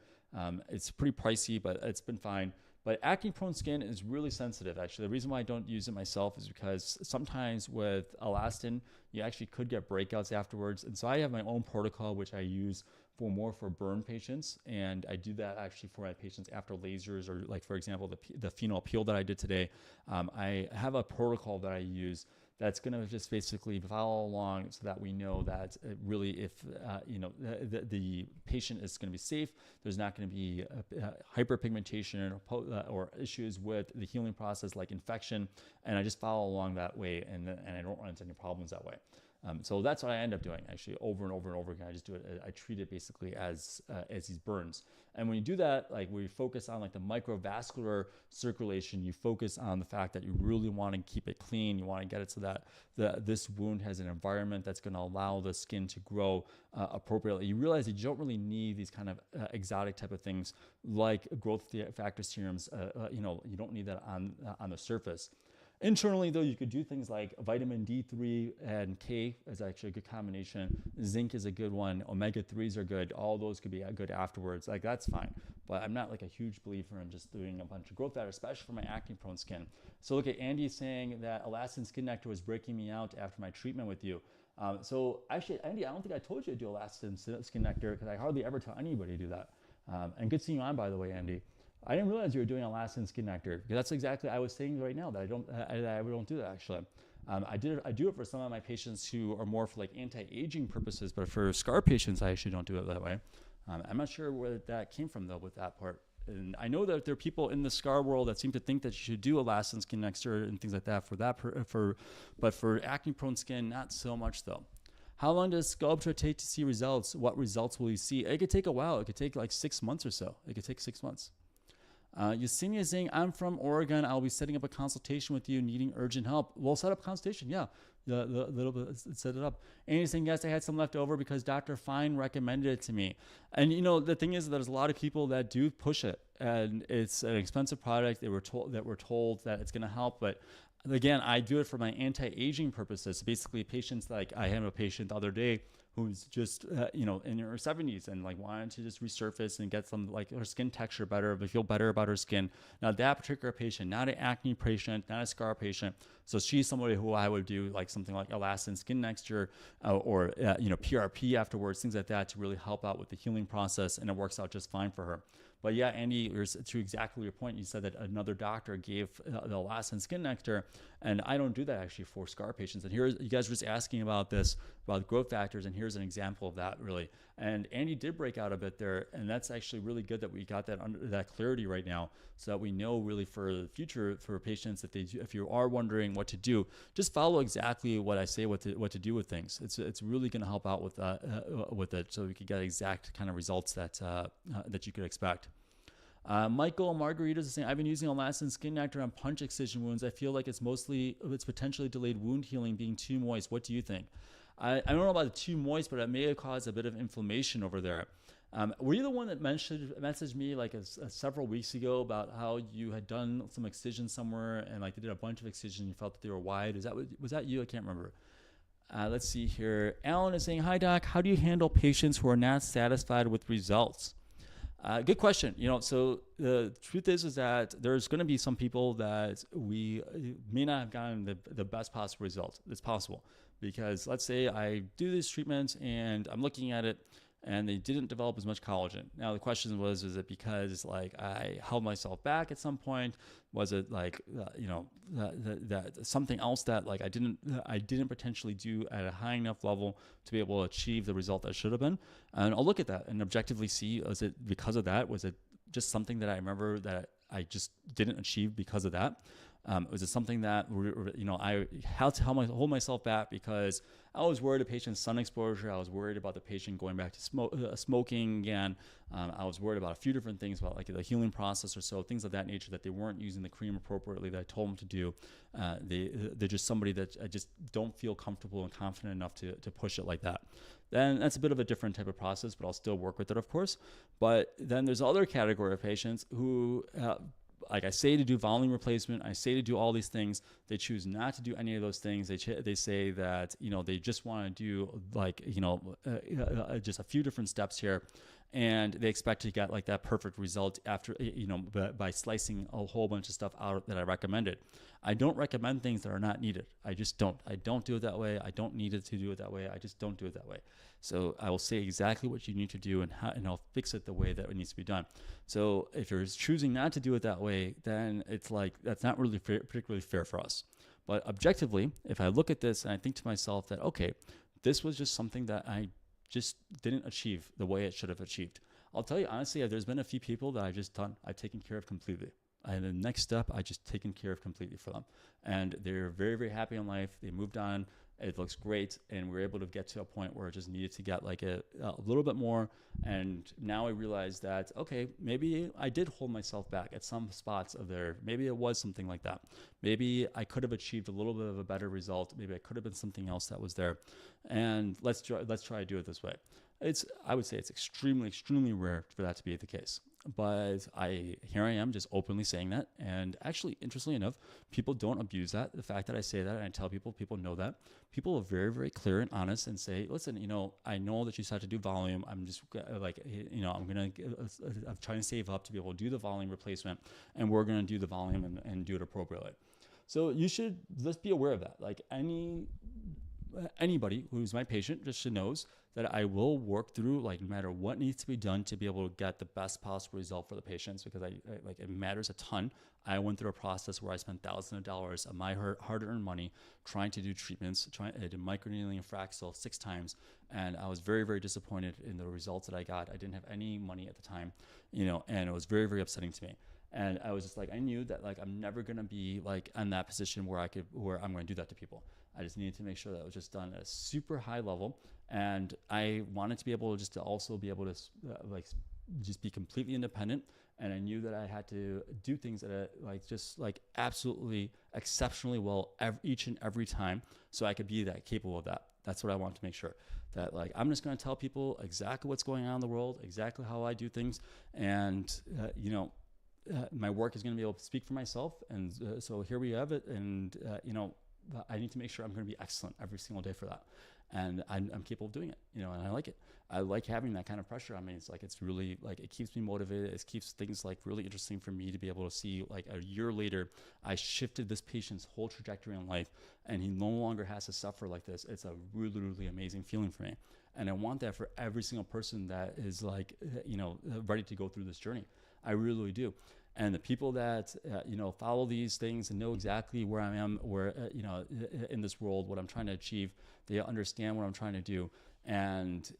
Speaker 1: It's pretty pricey, but it's been fine. But acne-prone skin is really sensitive, actually. The reason why I don't use it myself is because sometimes with elastin, you actually could get breakouts afterwards. And so I have my own protocol, which I use for burn patients. And I do that actually for my patients after lasers, or like, for example, the phenol peel that I did today. I have a protocol that I use that's going to just basically follow along so that we know that really if, the patient is going to be safe, there's not going to be hyperpigmentation or issues with the healing process like infection. And I just follow along that way, and I don't run into any problems that way. So that's what I end up doing actually over and over and over again. I just do it. I treat it basically as these burns. And when you do that, like we focus on like the microvascular circulation, you focus on the fact that you really want to keep it clean. You want to get it so that this wound has an environment that's going to allow the skin to grow appropriately. You realize that you don't really need these kind of exotic type of things like growth factor serums. You don't need that on the surface. Internally, though, you could do things like vitamin D3 and K is actually a good combination. Zinc is a good one. Omega-3s are good. All those could be good afterwards. Like, that's fine. But I'm not like a huge believer in just doing a bunch of growth factor, especially for my acne-prone skin. So look at Andy saying that elastin skin nectar was breaking me out after my treatment with you. So actually, Andy, I don't think I told you to do elastin skin nectar because I hardly ever tell anybody to do that. And good seeing you on, by the way, Andy. I didn't realize you were doing elastin skin nectar, because that's exactly I was saying right now that I don't do that actually. I do it for some of my patients who are more for like anti-aging purposes, but for scar patients, I actually don't do it that way. I'm not sure where that came from though with that part. And I know that there are people in the scar world that seem to think that you should do elastin skin nectar and things like that but for acne-prone skin, not so much though. How long does sculpture take to see results? What results will you see? It could take a while. It could take like 6 months or so. It could take 6 months. Yesenia is saying, I'm from Oregon. I'll be setting up a consultation with you, needing urgent help. We'll set up a consultation. Yeah, the little bit, set it up. And he's saying, yes, I had some left over because Dr. Fine recommended it to me. And the thing is that there's a lot of people that do push it, and it's an expensive product. We're told that it's going to help, but again, I do it for my anti-aging purposes. Basically, patients, like I had a patient the other day who's just, in her 70s and like wanted to just resurface and get some like her skin texture better, but feel better about her skin. Now that particular patient, not an acne patient, not a scar patient. So she's somebody who I would do like something like elastin skin nectar or PRP afterwards, things like that to really help out with the healing process. And it works out just fine for her. But yeah, Andy, to exactly your point, you said that another doctor gave the elastin skin nectar, and I don't do that actually for scar patients. And here, you guys were just asking about this, about growth factors, and here's an example of that really. And Andy did break out a bit there, and that's actually really good that we got that clarity right now, so that we know really for the future for patients that if you are wondering what to do, just follow exactly what I say what to do with things. It's really going to help out with it, so we could get exact kind of results that you could expect. Michael Margaritas is saying, I've been using elastin skin nectar on punch excision wounds. I feel like it's potentially delayed wound healing being too moist. What do you think? I don't know about the too moist, but it may have caused a bit of inflammation over there. Were you the one that messaged me like several weeks ago about how you had done some excision somewhere and like they did a bunch of excisions and you felt that they were wide? Was that you? I can't remember. Let's see here. Alan is saying, hi doc, how do you handle patients who are not satisfied with results? Good question. So the truth is that there's going to be some people that we may not have gotten the best possible result. It's possible because let's say I do these treatments and I'm looking at it and they didn't develop as much collagen. Now the question was, is it because like I held myself back at some point? Was it like, that something else that like I didn't potentially do at a high enough level to be able to achieve the result that should have been? And I'll look at that and objectively see, was it because of that? Was it just something that I remember that I just didn't achieve because of that? Was it something that, I had to hold myself back because I was worried of patient's sun exposure. I was worried about the patient going back to smoking again. I was worried about a few different things about like the healing process or so, things of that nature, that they weren't using the cream appropriately that I told them to do. They're just somebody that I just don't feel comfortable and confident enough to push it like that. Then that's a bit of a different type of process, but I'll still work with it, of course. But then there's other category of patients who, like I say to do volume replacement, I say to do all these things, they choose not to do any of those things. They say that, they just want to do like, just a few different steps here. And they expect to get like that perfect result after, by slicing a whole bunch of stuff out that I recommended. I don't recommend things that are not needed. I just don't. I don't do it that way. I don't need it to do it that way. I just don't do it that way. So I will say exactly what you need to do, and I'll fix it the way that it needs to be done. So if you're choosing not to do it that way, then it's like, that's not really particularly fair for us. But objectively, if I look at this and I think to myself that, okay, this was just something that I just didn't achieve the way it should have achieved. I'll tell you honestly, there's been a few people that I've taken care of completely. And the next step, I just taken care of completely for them. And they're very, very happy in life. They moved on. It looks great. And we're able to get to a point where it just needed to get like a little bit more. And now I realize that, okay, maybe I did hold myself back at some spots of there. Maybe it was something like that. Maybe I could have achieved a little bit of a better result. Maybe I could have been something else that was there. And let's try to do it this way. I would say it's extremely, extremely rare for that to be the case. But here I am just openly saying that. And actually, interestingly enough, people don't abuse that. The fact that I say that and I tell people know that. People are very, very clear and honest and say, listen, I know that you said to do volume. I'm just like, I'm trying to save up to be able to do the volume replacement, and we're going to do the volume and do it appropriately. So you should just be aware of that. Like anybody who's my patient just knows that I will work through, like, no matter what needs to be done to be able to get the best possible result for the patients, because it matters a ton. I went through a process where I spent thousands of dollars of my hard-earned money trying to do treatments. I did microneedling and Fraxel 6 times, and I was very, very disappointed in the results that I got. I didn't have any money at the time, and it was very, very upsetting to me. And I was just like, I knew that like I'm never gonna be like in that position where I'm gonna do that to people. I just needed to make sure that it was just done at a super high level, and I wanted to be able to also be able to just be completely independent. And I knew that I had to do things that absolutely exceptionally well each and every time, so I could be that capable of that. That's what I wanted to make sure, that like I'm just going to tell people exactly what's going on in the world, exactly how I do things, and my work is going to be able to speak for myself. And so here we have it. And I need to make sure I'm going to be excellent every single day for that. And I'm capable of doing it, and I like it. I like having that kind of pressure on me. It's really like, it keeps me motivated. It keeps things like really interesting for me to be able to see, like, a year later, I shifted this patient's whole trajectory in life, and he no longer has to suffer like this. It's a really, really amazing feeling for me. And I want that for every single person that is like, ready to go through this journey. I really, really do. And the people that, follow these things and know exactly where I am, in this world, what I'm trying to achieve, they understand what I'm trying to do. And,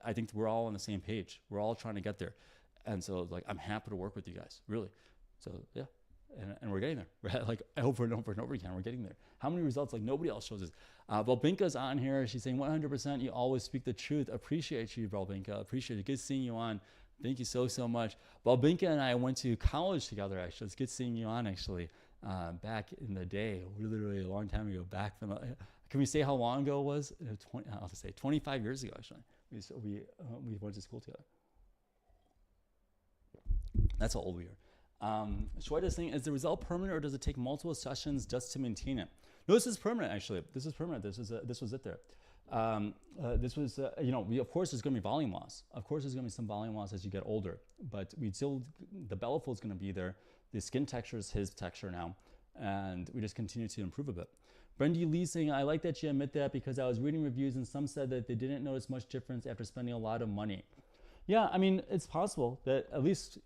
Speaker 1: I think we're all on the same page. We're all trying to get there. And so, like, I'm happy to work with you guys, really. So, yeah. And we're getting there, right? Like, over and over and over again, we're getting there. How many results? Like, nobody else shows us. Balbinka's on here. She's saying 100%, you always speak the truth. Appreciate you, Balbinka. Appreciate it. Good seeing you on. Thank you so, so much. Balbinka and I went to college together, actually. It's good seeing you on, actually, back in the day, really, really a long time ago. Back from, can we say how long ago it was? I'll just say 25 years ago, actually. We went to school together. That's how old we are. Shweta's saying, is the result permanent, or does it take multiple sessions just to maintain it? No, this is permanent, actually. This is permanent. This was it there. Of course there's going to be volume loss. Of course there's going to be some volume loss as you get older, but the Bellafill is going to be there. The skin texture is his texture now, and we just continue to improve a bit. Brendy Lee saying, I like that you admit that, because I was reading reviews and some said that they didn't notice much difference after spending a lot of money. Yeah, I mean, it's possible that at least,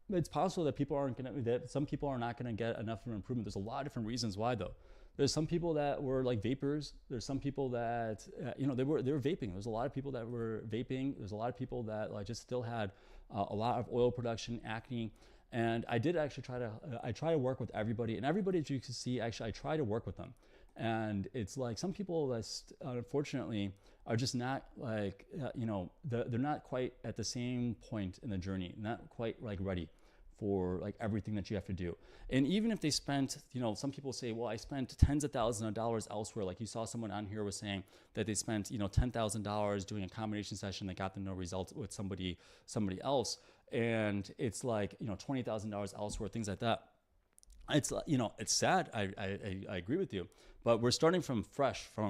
Speaker 1: it's possible that that some people are not going to get enough of an improvement. There's a lot of different reasons why, though. There's some people that were like vapors. There's some people that, they were vaping. There's a lot of people that were vaping. There's a lot of people that just still had a lot of oil production, acne. And I did actually I try to work with everybody, and everybody, as you can see, actually, I try to work with them. And it's like some people that unfortunately are just not like, they're not quite at the same point in the journey, not quite like ready for like everything that you have to do. And even if they spent, some people say, well, I spent tens of thousands of dollars elsewhere. Like you saw someone on here was saying that they spent, $10,000 doing a combination session that got them no results with somebody else. And it's like, $20,000 elsewhere, things like that. It's, it's sad. I agree with you, but we're starting from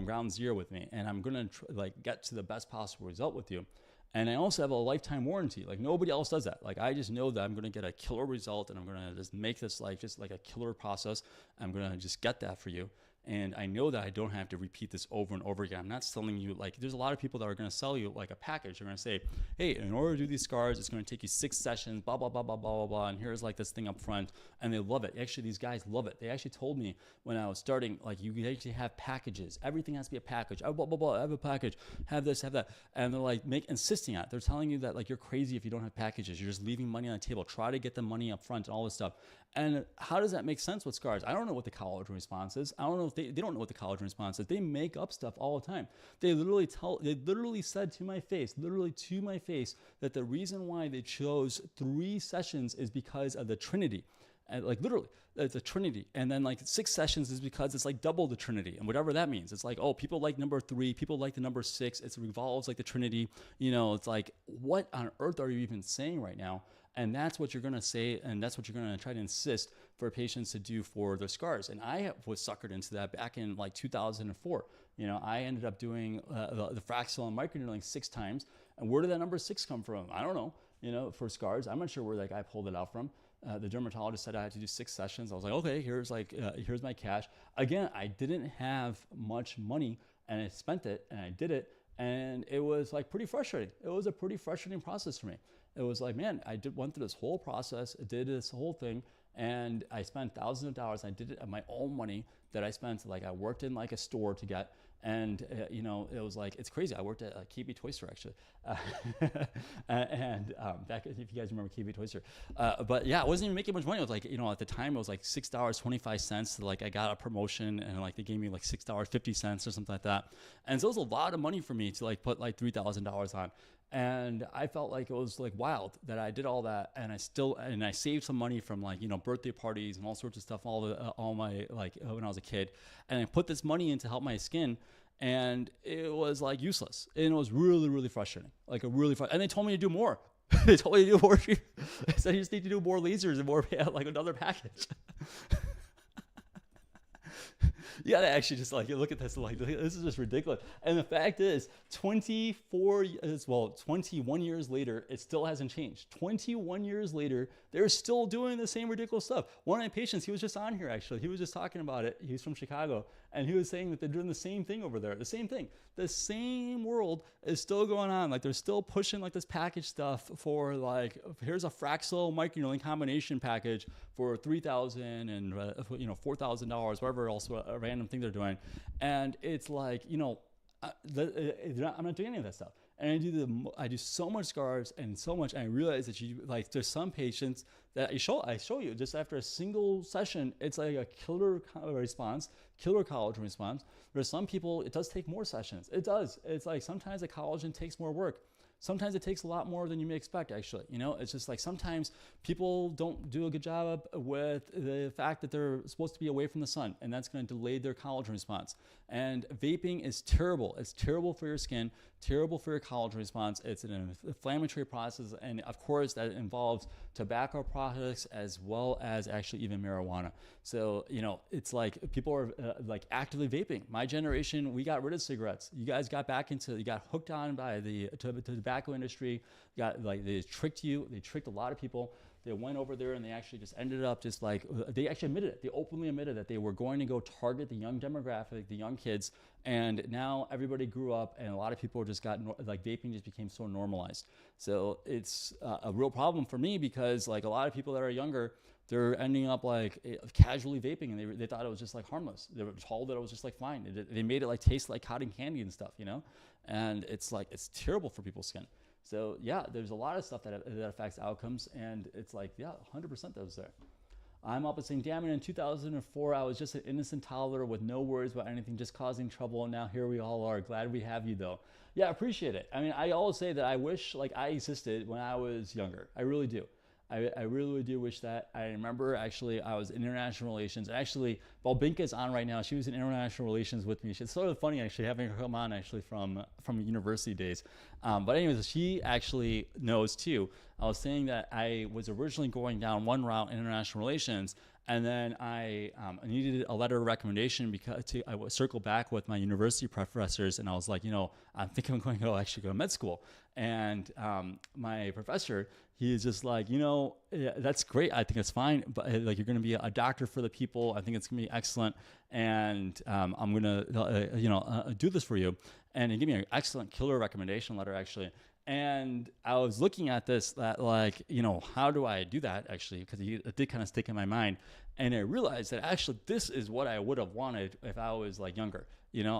Speaker 1: ground zero with me. And I'm going to get to the best possible result with you. And I also have a lifetime warranty. Like nobody else does that. Like I just know that I'm going to get a killer result, and I'm going to just make this just like a killer process. I'm going to just get that for you. And I know that I don't have to repeat this over and over again. I'm not selling you, like, there's a lot of people that are going to sell you like a package. They're going to say, hey, in order to do these scars, it's going to take you 6 sessions, blah, blah, blah, blah, blah, blah, blah. And here's like this thing up front. And they love it. Actually, these guys love it. They actually told me when I was starting, like, you actually have packages. Everything has to be a package. Blah, blah, blah, I have a package. Have this, have that. And they're like insisting on it. They're telling you that like you're crazy if you don't have packages. You're just leaving money on the table. Try to get the money up front and all this stuff. And how does that make sense with scars? I don't know what the collagen response is. I don't know if they don't know what the collagen response is. They make up stuff all the time. They literally said to my face, that the reason why they chose 3 sessions is because of the Trinity. And like literally, it's a Trinity. And then like 6 sessions is because it's like double the Trinity, and whatever that means. It's like, oh, people like number 3, people like the number 6. It revolves like the Trinity. It's like, what on earth are you even saying right now? And that's what you're going to say, and that's what you're going to try to insist for patients to do for their scars. And I was suckered into that back in like 2004. I ended up doing the Fraxel and microneedling 6 times. And where did that number 6 come from? I don't know, for scars. I'm not sure where that guy pulled it out from. The dermatologist said I had to do 6 sessions. I was like, okay, here's my cash. Again, I didn't have much money, and I spent it, and I did it. And it was like pretty frustrating. It was a pretty frustrating process for me. It was like, man, went through this whole process, did this whole thing, and I spent thousands of dollars. I did it at my own money that I spent. Like I worked in like a store to get, and it was like, it's crazy. I worked at KB Toy Store actually, and back, if you guys remember KB Toy Store, but yeah, I wasn't even making much money. It was like, at the time it was like $6.25. Like I got a promotion, and like they gave me like $6.50 or something like that, and so it was a lot of money for me to like put like $3,000 on. And I felt like it was like wild that I did all that, and I saved some money from like, birthday parties and all sorts of stuff, all my like when I was a kid, and I put this money in to help my skin, and it was like useless, and it was really, really frustrating, and they told me to do more. They told me to do more. They said you just need to do more lasers and more, like another package. You gotta actually just like look at this, like this is just ridiculous. And the fact is, 21 years later, it still hasn't changed. 21 years later, they're still doing the same ridiculous stuff. One of my patients, he was just on here actually. He was just talking about it. He's from Chicago, and he was saying that they're doing the same thing over there. The same thing. The same world is still going on. Like they're still pushing like this package stuff for like, here's a Fraxel microneedling combination package for $3,000 and $4,000, whatever else a random thing they're doing. And it's like, I'm not doing any of that stuff. And I do so much scars and so much. And I realize that there's some patients that I show you just after a single session, it's like a killer response, killer collagen response. There's some people, it does take more sessions. It does. It's like sometimes the collagen takes more work. Sometimes it takes a lot more than you may expect, actually. It's just like sometimes people don't do a good job with the fact that they're supposed to be away from the sun, and that's going to delay their collagen response. And vaping is terrible. It's terrible for your skin, terrible for your collagen response. It's an inflammatory process, and of course that involves tobacco products as well as actually even marijuana. So, it's like people are like actively vaping. My generation, we got rid of cigarettes. You guys got hooked on by the tobacco industry. They tricked you. They tricked a lot of people. They went over there and they actually just ended up just like, they actually admitted it. They openly admitted that they were going to go target the young demographic, the young kids. And now everybody grew up, and a lot of people just vaping just became so normalized. So it's a real problem for me, because like a lot of people that are younger, they're ending up like casually vaping, and they thought it was just like harmless. They were told that it was just like fine. They made it like taste like cotton candy and stuff, and it's like, it's terrible for people's skin. So yeah, there's a lot of stuff that affects outcomes, and it's like, yeah, 100% that was there. I'm up and saying, damn it, in 2004, I was just an innocent toddler with no worries about anything, just causing trouble, and now here we all are. Glad we have you, though. Yeah, I appreciate it. I mean, I always say that I wish like I existed when I was younger. I really do. I really do wish that. I remember actually I was in international relations. Actually, Balbinka's on right now. She was in international relations with me. It's sort of funny actually having her come on actually from university days. But anyways, she actually knows too. I was saying that I was originally going down one route in international relations, and then I needed a letter of recommendation because I would circle back with my university professors, and I was like, I'm thinking I'm going to actually go to med school. And my professor, he is just like, yeah, that's great. I think it's fine, but like you're going to be a doctor for the people. I think it's going to be excellent, and I'm going to do this for you. And he gave me an excellent killer recommendation letter actually. And I was looking at this, that like, how do I do that actually? Because it did kind of stick in my mind. And I realized that actually this is what I would have wanted if I was like younger.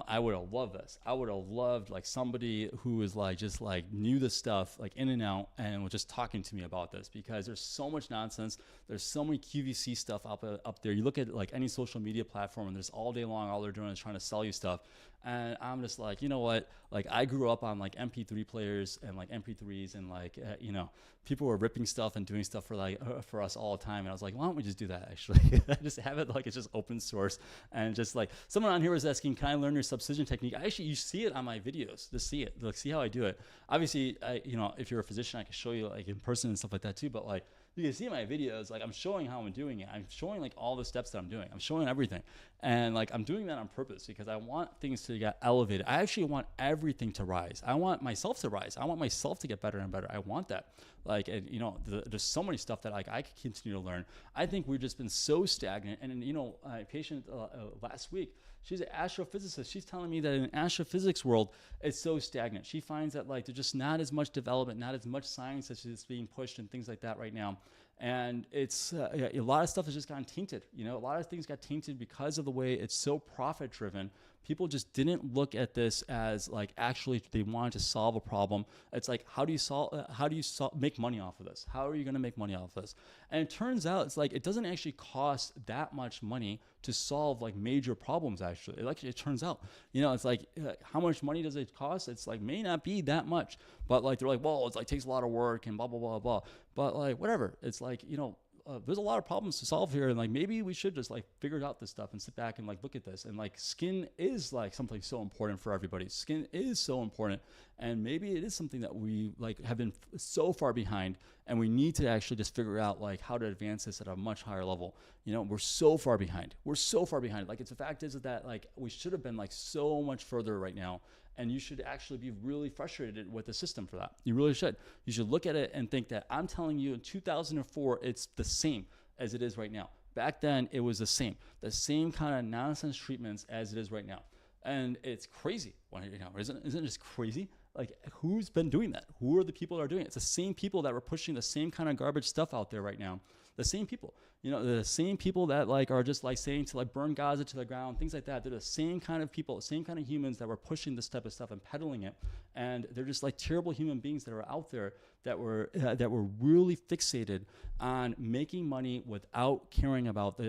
Speaker 1: I would have loved this. I would have loved like somebody who was like, just like knew the stuff like in and out and was just talking to me about this, because there's so much nonsense. There's so many QVC stuff up there. You look at like any social media platform and there's all day long, all they're doing is trying to sell you stuff. And I'm just like, you know what? Like I grew up on like MP3 players and like MP3s and like, people were ripping stuff and doing stuff for us all the time. And I was like, why don't we just do that actually? Just have it like it's just open source. And just like someone on here was asking, can I learn your subcision technique? You see it on my videos. Just see it. Like see how I do it. Obviously, if you're a physician, I can show you like in person and stuff like that too. But like you can see my videos, like I'm showing how I'm doing it. I'm showing like all the steps that I'm doing. I'm showing everything. And like I'm doing that on purpose because I want things to get elevated. I actually want everything to rise. I want myself to rise. I want myself to get better and better. I want that. Like, and there's so many stuff that like I could continue to learn. I think we've just been so stagnant. And a patient last week, she's an astrophysicist. She's telling me that in astrophysics world, it's so stagnant. She finds that like there's just not as much development, not as much science that's being pushed and things like that right now. And it's a lot of stuff has just gotten tainted. A lot of things got tainted because of the way it's so profit driven. People just didn't look at this as like actually they wanted to solve a problem. It's like how do you make money off of this? How are you going to make money off of this? And it turns out it's like it doesn't actually cost that much money to solve like major problems. Actually, it turns out it's like how much money does it cost? It's like may not be that much, but like they're like, well, it's like takes a lot of work and blah blah blah blah. But like whatever, it's like there's a lot of problems to solve here, and like maybe we should just like figure out this stuff and sit back and like look at this. And like skin is like something so important for everybody. Skin is so important, and maybe it is something that we like have been so far behind, and we need to actually just figure out like how to advance this at a much higher level. We're so far behind. Like the fact is that like we should have been like so much further right now. And you should actually be really frustrated with the system for that. You really should. You should look at it and think that I'm telling you in 2004, it's the same as it is right now. Back then, it was the same kind of nonsense treatments as it is right now. And it's crazy. Isn't it just crazy? Like, who's been doing that? Who are the people that are doing it? It's the same people that were pushing the same kind of garbage stuff out there right now. The same people, the same people that like are just like saying to like burn Gaza to the ground, things like that. They're the same kind of people, the same kind of humans that were pushing this type of stuff and peddling it. And they're just like terrible human beings that are out there that were really fixated on making money without caring about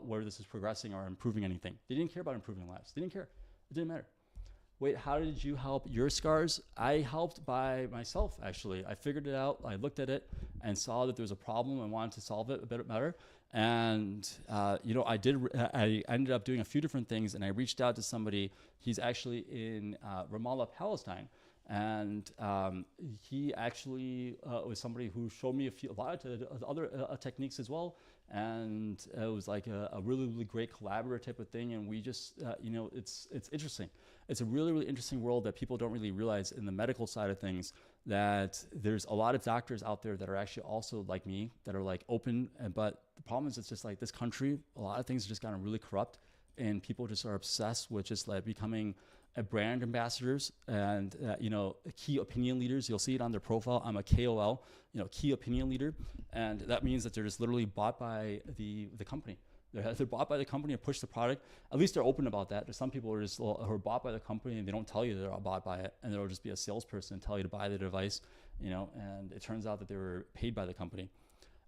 Speaker 1: where this is progressing or improving anything. They didn't care about improving lives. They didn't care. It didn't matter. Wait, how did you help your scars? I helped by myself, actually. I figured it out. I looked at it and saw that there was a problem and wanted to solve it a bit better. And, I ended up doing a few different things, and I reached out to somebody. He's actually in Ramallah, Palestine. And he actually was somebody who showed me a lot of other techniques as well. And it was like a really, really great collaborative type of thing. And we just, it's interesting. It's a really, really interesting world that people don't really realize in the medical side of things, that there's a lot of doctors out there that are actually also like me, that are like open. But the problem is it's just like this country, a lot of things have just gotten really corrupt, and people just are obsessed with just like becoming a brand ambassadors and, key opinion leaders. You'll see it on their profile. I'm a KOL, key opinion leader. And that means that they're just literally bought by the company. They're bought by the company to push the product. At least they're open about that. There's some people who are bought by the company and they don't tell you they're all bought by it, and they'll just be a salesperson and tell you to buy the device. and it turns out that they were paid by the company.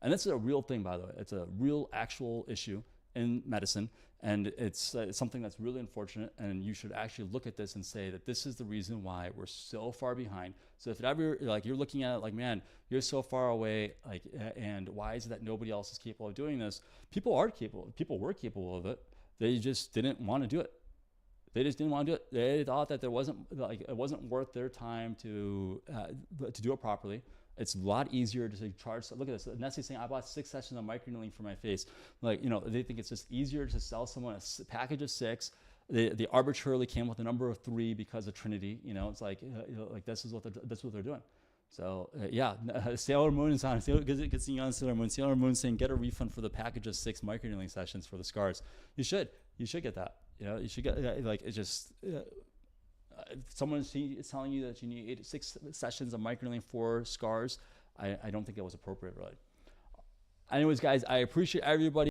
Speaker 1: And this is a real thing, by the way. It's a real actual issue in medicine, and it's something that's really unfortunate, and you should actually look at this and say that this is the reason why we're so far behind. So if it ever, like, you're looking at it like, man, you're so far away, like, and why is it that nobody else is capable of doing this? People were capable of it. They just didn't want to do it. They just didn't want to do it. They thought that it wasn't worth their time to do it properly. It's a lot easier to charge. Look at this. Nestle's saying, I bought 6 sessions of microneedling for my face. Like, they think it's just easier to sell someone a package of 6. They arbitrarily came with a number of 3 because of Trinity. It's like, like this is what they're doing. So yeah, Sailor Moon is on. Good seeing you on Sailor Moon. Sailor Moon saying, get a refund for the package of 6 microneedling sessions for the scars. You should get that. You should get, like, it's just, someone's telling you that you need 6 sessions of microneedling for scars. I don't think that was appropriate, really. Anyways, guys, I appreciate everybody.